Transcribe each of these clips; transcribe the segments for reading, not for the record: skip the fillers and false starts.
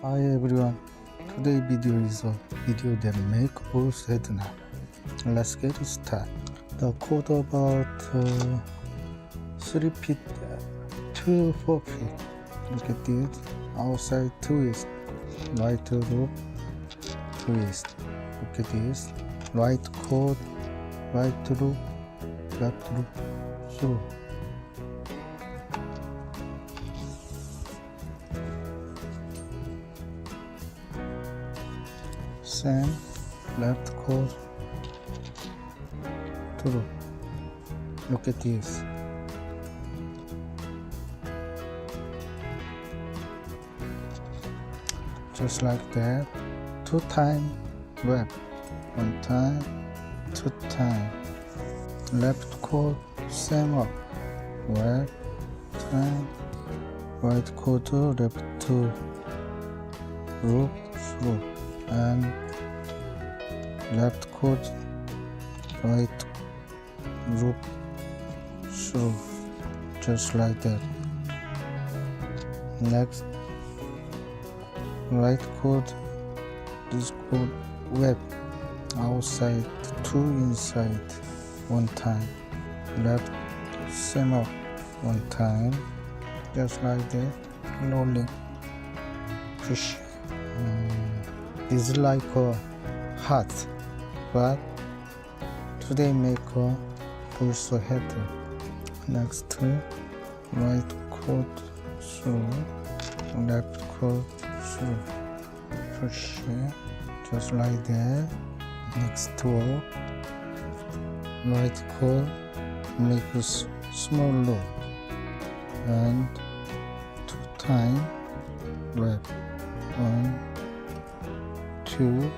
Hi everyone, today video is a video that make balls head knot. Let's get started. The code about 3 feet to 4 feet. Look at this. Outside twist, right loop, twist. Look at this. Right cord, right loop, left loop, through. Same, left cord, through. Look at this. Just like that. 2 times wrap. 1 time, 2 times. Left cord, same up. Wrap, time. Right cord, left loop, through. And left cord, right loop, through, just like that. Next, right cord, this cord wrap, outside, 2 inside, 1 time. Left, same up, 1 time, just like that. Rolling, push. This is like a heart, but today make a pulse head. Next, right cord through, left cord through, push, just like that. Next one, right cord, make a small loop, and 2 times wrap. 1, 2,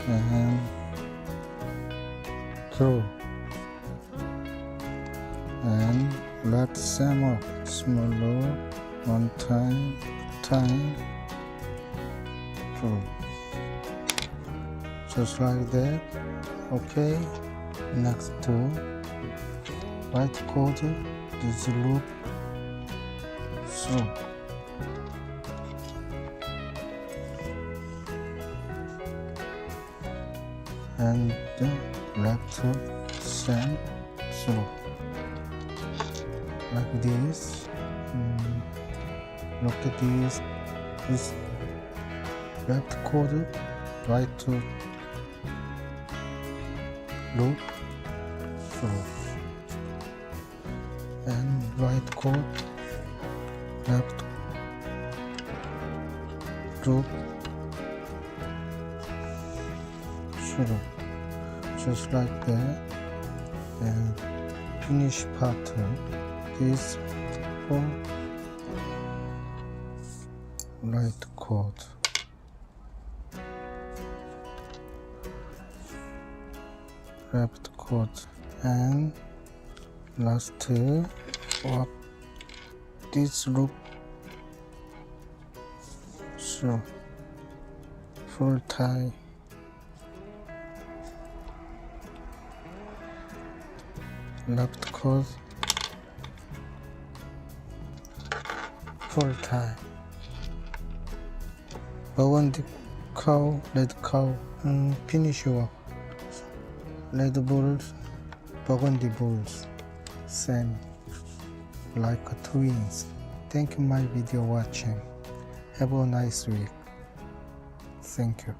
and through, and left same up, small loop, 1 time, through, just like that. Okay, next to right cord, this loop, through. And left same through, like this. Look at this. This left cord, right loop, through, and right cord, left loop, through, just like that. And finish part is for right cord. Left cord, and last of this loop, so full tie. Left cord, full tie. Burgundy cow, red cow, finish your red bulls, burgundy bulls, same like twins. Thank you my video watching. Have a nice week. Thank you.